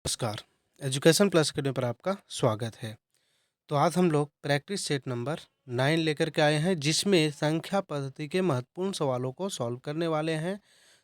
नमस्कार। Education plus academy पर आपका स्वागत है। तो आज हम लोग प्रैक्टिस सेट नंबर 9 लेकर के आए हैं, जिसमें संख्या पद्धति के महत्वपूर्ण सवालों को सॉल्व करने वाले हैं।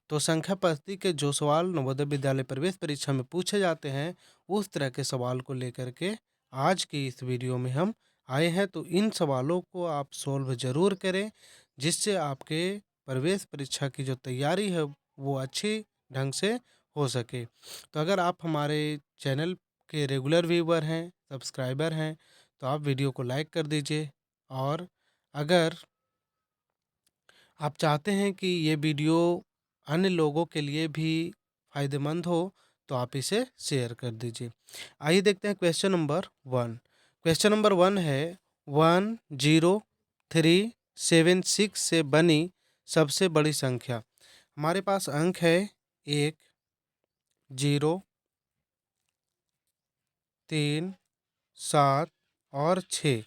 तो संख्या पद्धति के जो सवाल नवोदय विद्यालय प्रवेश परीक्षा में पूछे जाते हैं, उस तरह के सवाल को लेकर के आज की इस वीडियो में हम आए हैं। तो इन सवालों को आप सॉल्व ज़रूर करें, जिससे आपके प्रवेश परीक्षा की जो तैयारी है वो अच्छी ढंग से हो सके। तो अगर आप हमारे चैनल के रेगुलर व्यूवर हैं, सब्सक्राइबर हैं, तो आप वीडियो को लाइक कर दीजिए। और अगर आप चाहते हैं कि ये वीडियो अन्य लोगों के लिए भी फ़ायदेमंद हो, तो आप इसे शेयर कर दीजिए। आइए देखते हैं क्वेश्चन नंबर 1। क्वेश्चन नंबर 1 है 10376 से बनी सबसे बड़ी संख्या। हमारे पास अंक है 1, 0, 3, 7 और 6।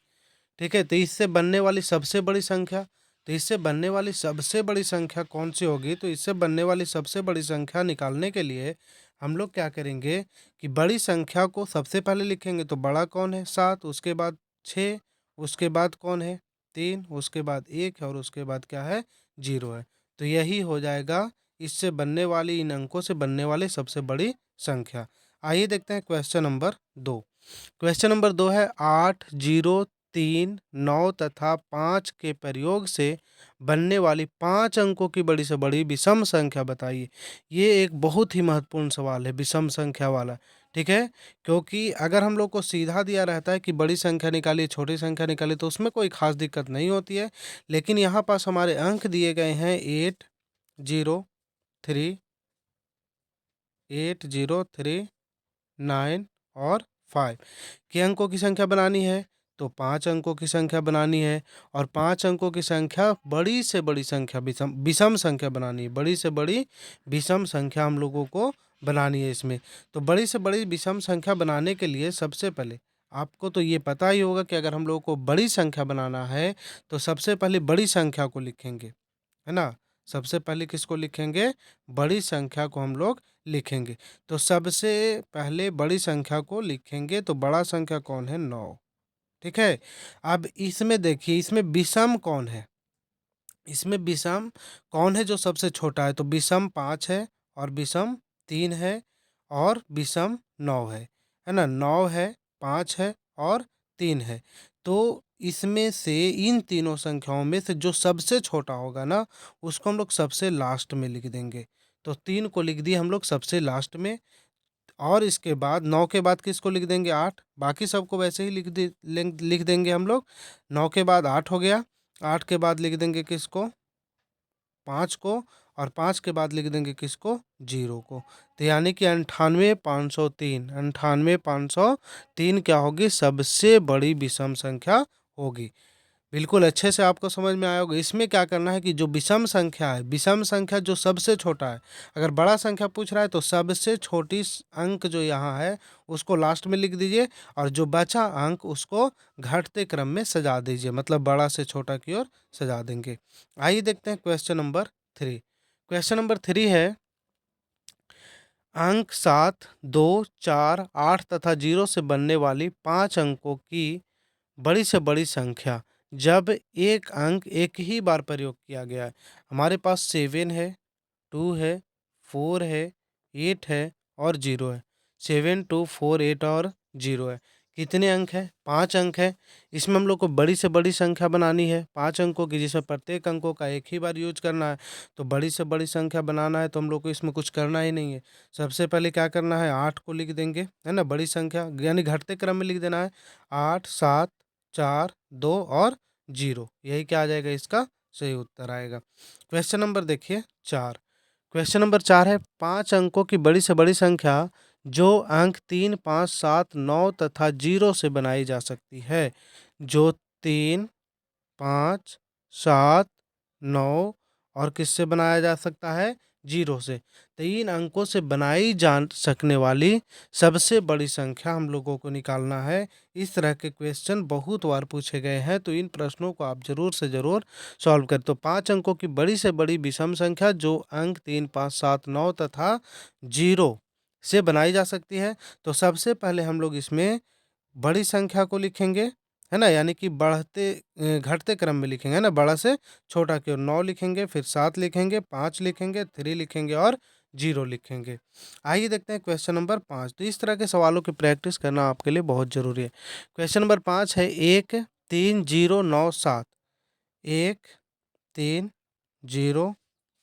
ठीक है, तो इससे बनने वाली सबसे बड़ी संख्या, तो इससे बनने वाली सबसे बड़ी संख्या कौन सी होगी? तो इससे बनने वाली सबसे बड़ी संख्या निकालने के लिए हम लोग क्या करेंगे कि बड़ी संख्या को सबसे पहले लिखेंगे। तो बड़ा कौन है? 7, उसके बाद 6, उसके बाद कौन है? 3, उसके बाद 1 है और उसके बाद क्या है? 0 है। तो यही हो जाएगा इससे बनने वाली, इन अंकों से बनने वाली सबसे बड़ी संख्या। आइए देखते हैं क्वेश्चन नंबर 2। क्वेश्चन नंबर 2 है 8, 0, 3, 9 तथा 5 के प्रयोग से बनने वाली 5 अंकों की बड़ी से बड़ी विषम संख्या बताइए। ये एक बहुत ही महत्वपूर्ण सवाल है, विषम संख्या वाला। ठीक है, क्योंकि अगर हम लोग को सीधा दिया रहता है कि बड़ी संख्या निकालिए, छोटी संख्या निकालिए, तो उसमें कोई खास दिक्कत नहीं होती है। लेकिन यहाँ पास हमारे अंक दिए गए हैं 8, 0, 3, 8, 0, 3, 9 और 5 के अंकों की संख्या बनानी है। तो 5 अंकों की संख्या बनानी है, और 5 अंकों की संख्या बड़ी से बड़ी संख्या, विषम विषम संख्या बनानी है। बड़ी से बड़ी विषम संख्या हम लोगों को बनानी है इसमें। तो बड़ी से बड़ी विषम संख्या बनाने के लिए सबसे पहले आपको तो ये पता ही होगा कि अगर हम लोगों को बड़ी संख्या बनाना है, तो सबसे पहले बड़ी संख्या को लिखेंगे, है ना? सबसे पहले किसको लिखेंगे? बड़ी संख्या को हम लोग लिखेंगे। तो सबसे पहले बड़ी संख्या को लिखेंगे, तो बड़ा संख्या कौन है? 9। ठीक है? अब इसमें देखिए, इसमें विषम कौन है? इसमें विषम कौन है जो सबसे छोटा है? तो विषम 5 है, और विषम 3 है, और विषम 9 है ना? 9 है, 5 है और 3 है। तो इसमें से, इन तीनों संख्याओं में से जो सबसे छोटा होगा ना, उसको हम लोग सबसे लास्ट में लिख देंगे। तो 3 को लिख दिए हम लोग सबसे लास्ट में, और इसके बाद 9 के बाद किसको लिख देंगे? 8। बाकी सबको वैसे ही लिख देंगे हम लोग। 9 के बाद 8 हो गया, 8 के बाद लिख देंगे किसको? 5 को, और 5 के बाद लिख देंगे किसको? 0 को। तो यानी कि 98,503, 98,503 क्या होगी? सबसे बड़ी विषम संख्या होगी। बिल्कुल अच्छे से आपको समझ में आया होगा। इसमें क्या करना है कि जो विषम संख्या है, विषम संख्या जो सबसे छोटा है, अगर बड़ा संख्या पूछ रहा है तो सबसे छोटी अंक जो यहाँ है उसको लास्ट में लिख दीजिए, और जो बचा अंक उसको घटते क्रम में सजा दीजिए, मतलब बड़ा से छोटा की ओर सजा देंगे। आइए देखते हैं क्वेश्चन नंबर 3। क्वेश्चन नंबर 3 है अंक 7, 2, 4, 8 तथा 0 से बनने वाली 5 अंकों की बड़ी से बड़ी संख्या जब एक अंक एक ही बार प्रयोग किया गया है। हमारे पास 7 है, 2 है, 4 है, 8 है और 0 है। 7, 2, 4, 8 और 0 है। कितने अंक है? 5 अंक है। इसमें हम लोग को बड़ी से बड़ी संख्या बनानी है, 5 अंकों की, जिसमें प्रत्येक अंकों का एक ही बार यूज करना है। तो बड़ी से बड़ी संख्या बनाना है तो हम लोग को इसमें कुछ करना ही नहीं है। सबसे पहले क्या करना है? 8 को लिख देंगे, है ना? बड़ी संख्या यानी घटते क्रम में लिख देना है। 8, 7, 4, 2 और 0, यही क्या आ जाएगा? इसका सही उत्तर आएगा। क्वेश्चन नंबर देखिए 4। क्वेश्चन नंबर 4 है 5 अंकों की बड़ी से बड़ी संख्या जो अंक 3, 5, 7, 9 तथा 0 से बनाई जा सकती है। जो 3, 5, 7, 9 और किससे बनाया जा सकता है? 0 से। तो इन अंकों से बनाई जा सकने वाली सबसे बड़ी संख्या हम लोगों को निकालना है। इस तरह के क्वेश्चन बहुत बार पूछे गए हैं, तो इन प्रश्नों को आप ज़रूर से ज़रूर सॉल्व करें। तो 5 अंकों की बड़ी से बड़ी विषम संख्या जो अंक 3, 5, 7, 9 तथा 0 से बनाई जा सकती है। तो सबसे पहले हम लोग इसमें बड़ी संख्या को लिखेंगे, है ना? यानी कि घटते क्रम में लिखेंगे, है ना? बड़ा से छोटा की ओर 9 लिखेंगे, फिर 7 लिखेंगे, 5 लिखेंगे, 3 लिखेंगे और 0 लिखेंगे। आइए देखते हैं क्वेश्चन नंबर 5। तो इस तरह के सवालों की प्रैक्टिस करना आपके लिए बहुत ज़रूरी है। क्वेश्चन नंबर 5 है 1 3 0 9 7। 1 3 0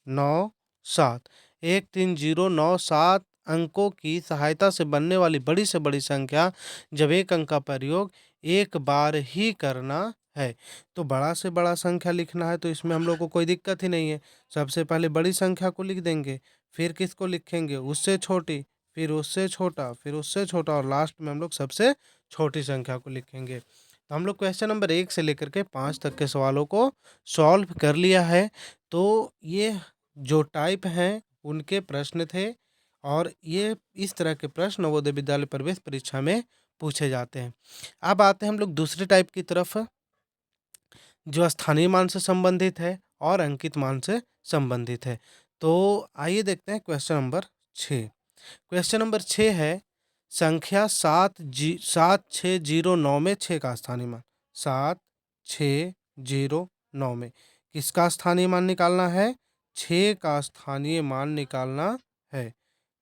9 7। 1 3 0 9 7 अंकों की सहायता से बनने वाली बड़ी से बड़ी संख्या जब एक अंक का प्रयोग एक बार ही करना है। तो बड़ा से बड़ा संख्या लिखना है तो इसमें हम लोग को कोई दिक्कत ही नहीं है। सबसे पहले बड़ी संख्या को लिख देंगे, फिर किसको लिखेंगे? उससे छोटी, फिर उससे छोटा, फिर उससे छोटा और लास्ट में हम लोग सबसे छोटी संख्या को लिखेंगे। तो हम लोग क्वेश्चन नंबर 1 से लेकर के 5 तक के सवालों को सॉल्व कर लिया है। तो ये जो टाइप हैं उनके प्रश्न थे और ये इस तरह के प्रश्न नवोदय विद्यालय प्रवेश परीक्षा में पूछे जाते हैं। अब आते हैं हम लोग दूसरे टाइप की तरफ, जो स्थानीय मान से संबंधित है और अंकित मान से संबंधित है। तो आइए देखते हैं क्वेश्चन नंबर 6। क्वेश्चन नंबर 6 है संख्या 7609 में 6 का स्थानीय मान। 7609 में किसका स्थानीय मान निकालना है? 6 का स्थानीय मान निकालना है।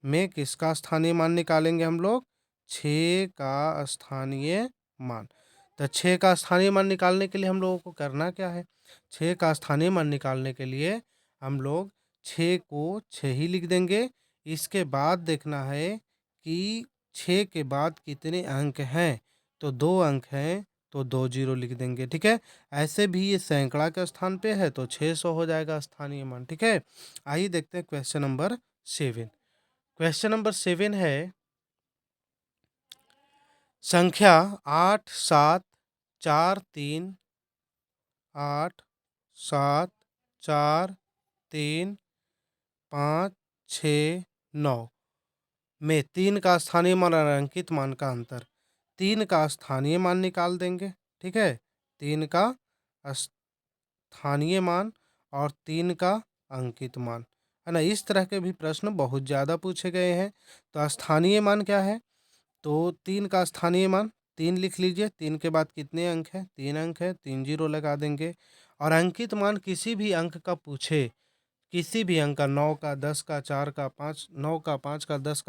में किसका स्थानीय मान निकालेंगे हम लोग? 6 का स्थानीय मान। तो 6 का स्थानीय मान निकालने के लिए हम लोगों को करना क्या है? 6 का स्थानीय मान निकालने के लिए हम लोग 6 को 6 ही लिख देंगे। इसके बाद देखना है कि 6 के बाद कितने अंक हैं, तो 2 अंक हैं तो 2 जीरो लिख देंगे, ठीक है? ऐसे भी ये सैकड़ा के स्थान पे है तो 600 हो जाएगा स्थानीय मान, ठीक है? आइए देखते हैं क्वेश्चन नंबर 7। क्वेश्चन नंबर 7 है संख्या 8 7 4 3 8 7 4 3 5 6 9 में 3 का स्थानीय मान और अंकित मान का अंतर। 3 का स्थानीय मान निकाल देंगे, ठीक है? 3 का स्थानीय मान और 3 का अंकित मान, है ना? इस तरह के भी प्रश्न बहुत ज़्यादा पूछे गए हैं। तो स्थानीय मान क्या है? तो 3 का स्थानीय मान 3 लिख लीजिए। 3 के बाद कितने अंक हैं? 3 अंक है, 3 जीरो लगा देंगे। और अंकित मान किसी भी अंक का पूछे, किसी भी अंक का, 9 का, 10 का, 4 का, 5, 9 का, 5 का, 10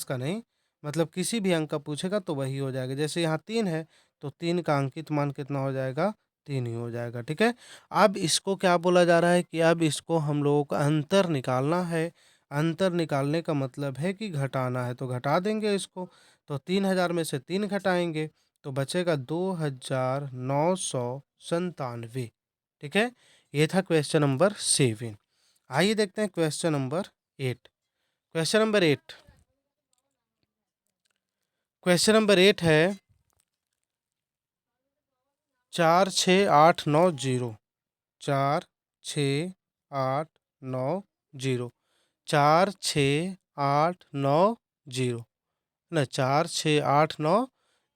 का नहीं, मतलब किसी भी अंक का पूछेगा तो वही हो जाएगा। जैसे यहाँ 3 है तो 3 का अंकित मान कितना हो जाएगा? 3 ही हो जाएगा, ठीक है? अब इसको क्या बोला जा रहा है कि अब इसको हम लोगों को अंतर निकालना है। अंतर निकालने का मतलब है कि घटाना है, तो घटा देंगे इसको। तो 3000 में से 3 घटाएंगे तो बचेगा 2997, ठीक है? ये था क्वेश्चन नंबर 7। आइए देखते हैं question number 8। Question number 8। Question number 8 है 4 6 8 9 0। 4 6 8 9 0। 4 6 8 9 0 ना, 4 6 8 9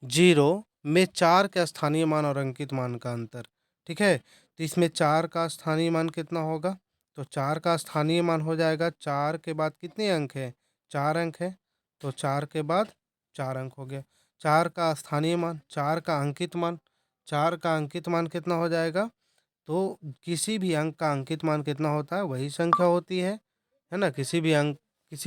0 में 4 के स्थानीय मान और अंकित मान का अंतर, ठीक है? तो इसमें 4 का स्थानीय मान कितना होगा? तो 4 का स्थानीय मान हो जाएगा, 4 के बाद कितने अंक हैं? 4 अंक है, तो 4 के बाद 4 अंक हो गया। 4 का स्थानीय मान, 4 का अंकित मान, 4 का अंकित मान कितना हो जाएगा? तो किसी भी अंक का अंकित मान कितना होता है? वही संख्या होती है ना? किसी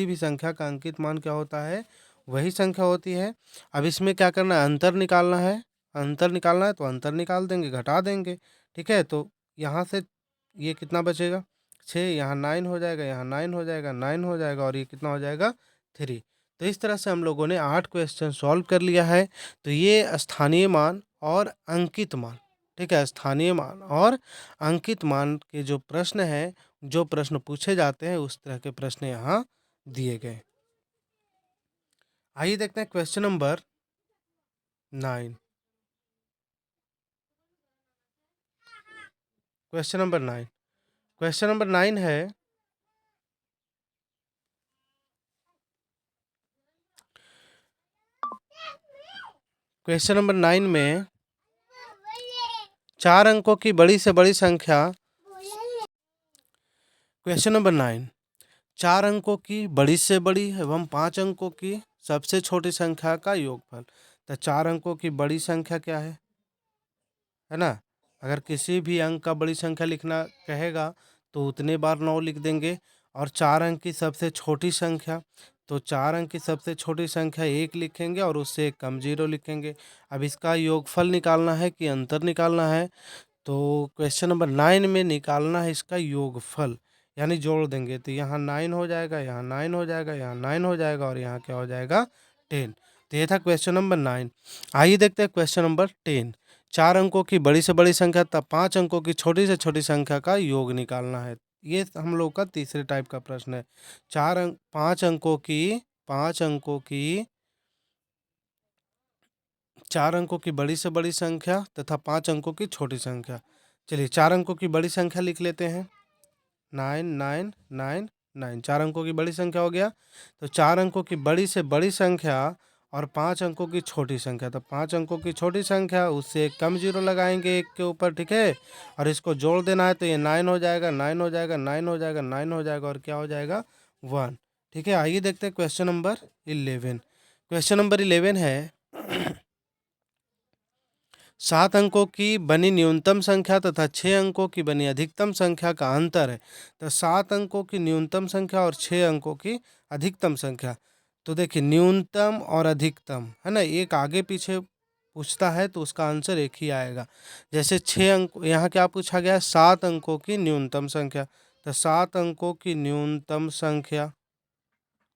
भी संख्या का अंकित मान क्या होता है? वही संख्या होती है। अब इसमें क्या करना है? अंतर निकालना है। अंतर निकालना है तो अंतर निकाल देंगे, घटा देंगे, ठीक है? तो यहाँ से ये कितना बचेगा? 6, यहाँ 9 हो जाएगा, यहाँ 9 हो जाएगा, 9 हो जाएगा और ये कितना हो जाएगा? 3। तो इस तरह से हम लोगों ने 8 क्वेश्चन सॉल्व कर लिया है। तो ये स्थानीय मान और अंकित मान, ठीक है? स्थानीय मान और अंकित मान के जो प्रश्न हैं, जो प्रश्न पूछे जाते हैं उस तरह के प्रश्न यहाँ दिए गए। आइए देखते हैं question number 9। Question number 9। Question number 9 है क्वेश्चन नंबर 9 में 4 अंकों की बड़ी से बड़ी संख्या। Question number 9। 4 अंकों की बड़ी से बड़ी एवं 5 अंकों की सबसे छोटी संख्या का योगफल। तो 4 अंकों की बड़ी संख्या क्या है ना? अगर किसी भी अंक का बड़ी संख्या लिखना कहेगा तो उतने बार 9 लिख देंगे। और 4 अंक की सबसे छोटी संख्या, तो 4 अंक की सबसे छोटी संख्या 1 लिखेंगे और उससे एक कम 0 लिखेंगे। अब इसका योगफल निकालना है कि अंतर निकालना है, तो क्वेश्चन नंबर 9 में निकालना है इसका योगफल, यानी जोड़ देंगे। तो यहाँ 9 हो जाएगा, यहाँ 9 हो जाएगा, यहाँ 9 हो जाएगा और यहाँ क्या हो जाएगा 10। तो ये था क्वेश्चन नंबर 9। आइए देखते हैं क्वेश्चन नंबर 10। 4 अंकों की बड़ी से बड़ी संख्या तब 5 अंकों की छोटी से छोटी संख्या का योग निकालना है। ये हम लोग का तीसरे टाइप का प्रश्न है। 5 अंकों की 5 अंकों की 4 अंकों की बड़ी से बड़ी संख्या तथा 5 अंकों की छोटी संख्या। चलिए 4 अंकों की बड़ी संख्या लिख लेते हैं, 9999। 4 अंकों की बड़ी संख्या हो गया। तो 4 अंकों की बड़ी से बड़ी संख्या और 5 अंकों की छोटी संख्या, तो 5 अंकों की छोटी संख्या उससे एक कम 0 लगाएंगे 1 के ऊपर, ठीक है। और इसको जोड़ देना है, तो ये 9 हो जाएगा, 9 हो जाएगा, 9 हो जाएगा, 9 हो जाएगा और क्या हो जाएगा 1, ठीक है। आइए देखते हैं क्वेश्चन नंबर 11। क्वेश्चन नंबर 11 है 7 अंकों की बनी न्यूनतम संख्या तथा 6 अंकों की बनी अधिकतम संख्या का अंतर है। तो 7 अंकों की न्यूनतम संख्या और 6 अंकों की अधिकतम संख्या। तो देखिए न्यूनतम और अधिकतम है ना, एक आगे पीछे पूछता है तो उसका आंसर एक ही आएगा। जैसे 6 अंक, यहाँ क्या पूछा गया, 7 अंकों की न्यूनतम संख्या। तो 7 अंकों की न्यूनतम संख्या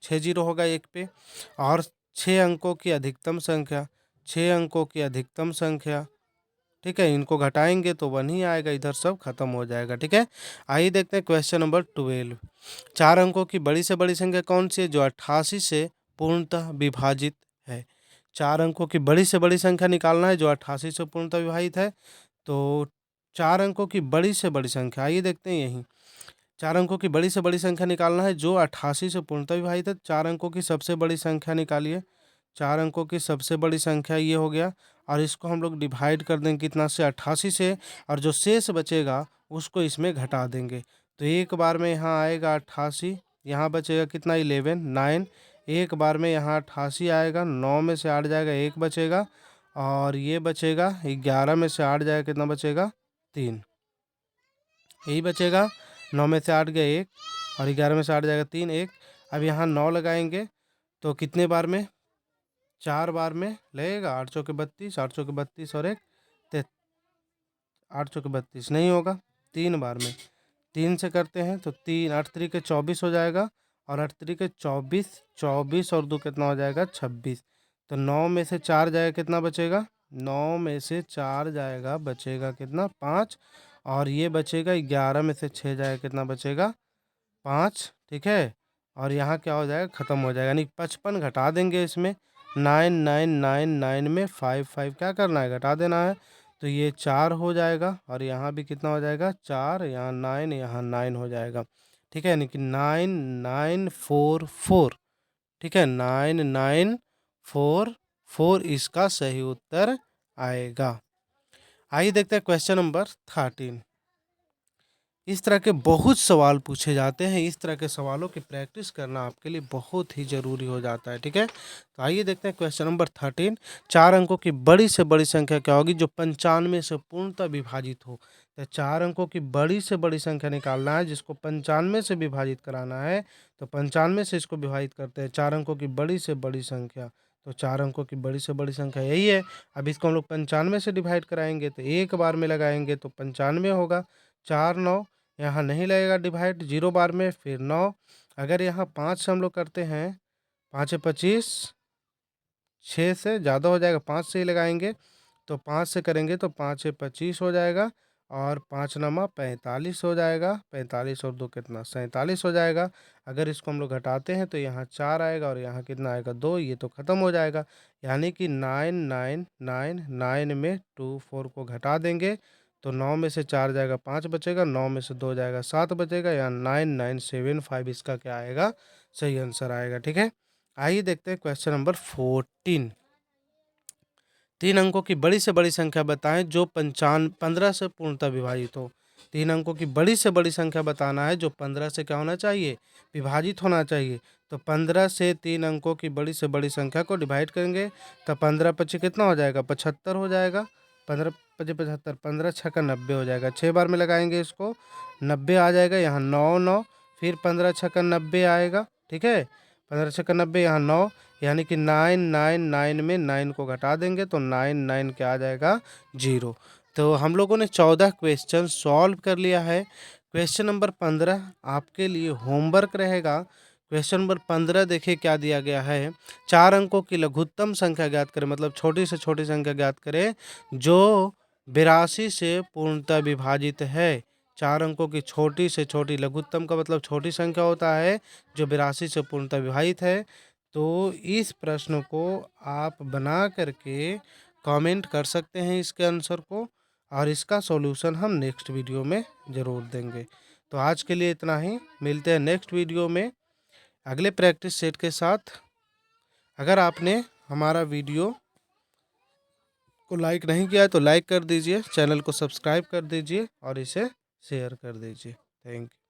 6 जीरो होगा एक पे, और 6 अंकों की अधिकतम संख्या, 6 अंकों की अधिकतम संख्या, ठीक है। इनको घटाएंगे तो 1 ही आएगा, इधर सब खत्म हो जाएगा, ठीक है। आइए देखते हैं क्वेश्चन नंबर 12। 4 अंकों की बड़ी से बड़ी संख्या कौन सी है जो 88 से पूर्णतः विभाजित है। 4 अंकों की बड़ी से बड़ी संख्या निकालना है जो 88 से पूर्णतः विभाजित है। तो 4 अंकों की बड़ी से बड़ी संख्या, आइए देखते हैं यहीं। 4 अंकों की बड़ी से बड़ी संख्या निकालना है जो 88 से पूर्णतः विभाजित है। 4 अंकों की सबसे बड़ी संख्या निकालिए। 4 अंकों की सबसे बड़ी संख्या ये हो गया, और इसको हम लोग डिवाइड कर देंगे कितना से, 88 से, और जो शेष बचेगा उसको इसमें घटा देंगे। तो एक बार में यहाँ आएगा 88, यहाँ बचेगा कितना 11 9, एक बार में यहाँ 88 आएगा, 9 में से 8 जाएगा 1 बचेगा, और ये बचेगा 11 में से 8 जाएगा कितना बचेगा 3, यही बचेगा। 9 में से 8 गए 1, और 11 में से 8 जाएगा 3 1। अब यहाँ 9 लगाएंगे तो कितने बार में, 4 बार में लगेगा, 8 चौके 32, 8 चौके 32 और 1 8 चौके 32 नहीं होगा, 3 बार में, 3 से करते हैं तो 3 8 तरीके 24 हो जाएगा, और 8 तरीके 24, 24 और 2 कितना हो जाएगा 26। तो 9 में से 4 जाएगा कितना बचेगा, 9 में से 4 जाएगा बचेगा कितना 5, और ये बचेगा 11 में से 6 जाएगा कितना बचेगा 5, ठीक है। और यहाँ क्या हो जाएगा, ख़त्म हो जाएगा, यानी 55 घटा देंगे इसमें। 9999 में 5 क्या करना है, घटा देना है। तो ये 4 हो जाएगा, और यहाँ भी कितना हो जाएगा 4, यहाँ 9, यहाँ 9 हो जाएगा, ठीक है। यानी कि 9944, ठीक है, 9944 इसका सही उत्तर आएगा। आइए देखते हैं क्वेश्चन नंबर 13। इस तरह के बहुत सवाल पूछे जाते हैं, इस तरह के सवालों की प्रैक्टिस करना आपके लिए बहुत ही ज़रूरी हो जाता है, ठीक है। तो आइए देखते हैं क्वेश्चन नंबर 13। 4 अंकों की बड़ी से बड़ी संख्या क्या होगी जो 95 से पूर्णतः विभाजित हो। तो 4 अंकों की बड़ी से बड़ी संख्या निकालना है जिसको 95 से विभाजित कराना है, तो 95 से इसको विभाजित करते हैं। 4 अंकों की बड़ी से बड़ी संख्या, तो 4 अंकों की बड़ी से बड़ी संख्या यही है। अब इसको हम लोग 95 से डिवाइड कराएंगे तो एक बार में लगाएंगे तो 95 होगा, 4 9, यहाँ नहीं लगेगा डिवाइड, 0 बार में, फिर 9। अगर यहाँ 5 से हम लोग करते हैं, 5 25, 6 से ज़्यादा हो जाएगा, 5 से ही लगाएंगे, तो 5 से करेंगे तो 5 25 हो जाएगा, और 5 नमा 45 हो जाएगा, 45 और 2 कितना 47 हो जाएगा। अगर इसको हम लोग घटाते हैं तो यहाँ 4 आएगा, और यहाँ कितना आएगा 2, ये तो ख़त्म हो जाएगा। यानी कि 9999 में 24 को घटा देंगे तो 9 में से 4 जाएगा 5 बचेगा, 9 में से 2 जाएगा 7 बचेगा, या 9975 इसका क्या आएगा, सही आंसर आएगा, ठीक है। आइए देखते हैं क्वेश्चन नंबर 14। 3 अंकों की बड़ी से बड़ी संख्या बताएं जो 15 से पूर्णतः विभाजित हो। 3 अंकों की बड़ी से बड़ी संख्या बताना है जो 15 से क्या होना चाहिए, विभाजित होना चाहिए। तो 15 से 3 अंकों की बड़ी से बड़ी संख्या को डिवाइड करेंगे तो 15 पच्चीस कितना हो जाएगा, 75 हो जाएगा। 15 पच्चीस 75, 15 छक्का 90 हो जाएगा। 6 बार में लगाएंगे इसको, 90 आ जाएगा। यहाँ 9 9, फिर 15 छक्का 90 आएगा, ठीक है। 15 छक्का 90, यहाँ 9, यानी कि 9 9 9 में 9 को घटा देंगे तो 9 9 क्या आ जाएगा, 0। तो हम लोगों ने 14 क्वेश्चन सॉल्व कर लिया है। क्वेश्चन नंबर 15 आपके लिए होमवर्क रहेगा। क्वेश्चन नंबर 15 देखिए क्या दिया गया है। 4 अंकों की लघुत्तम संख्या ज्ञात करें, मतलब छोटी से छोटी संख्या ज्ञात करें जो 82 से पूर्णतः विभाजित है। 4 अंकों की छोटी से छोटी, लघुत्तम का मतलब छोटी संख्या होता है जो 82 से पूर्णतः विभाजित है। तो इस प्रश्न को आप बना करके कमेंट कर सकते हैं इसके आंसर को, और इसका सॉल्यूशन हम नेक्स्ट वीडियो में ज़रूर देंगे। तो आज के लिए इतना ही, मिलते हैं नेक्स्ट वीडियो में अगले प्रैक्टिस सेट के साथ। अगर आपने हमारा वीडियो को लाइक नहीं किया है तो लाइक कर दीजिए, चैनल को सब्सक्राइब कर दीजिए और इसे शेयर कर दीजिए। Thank you.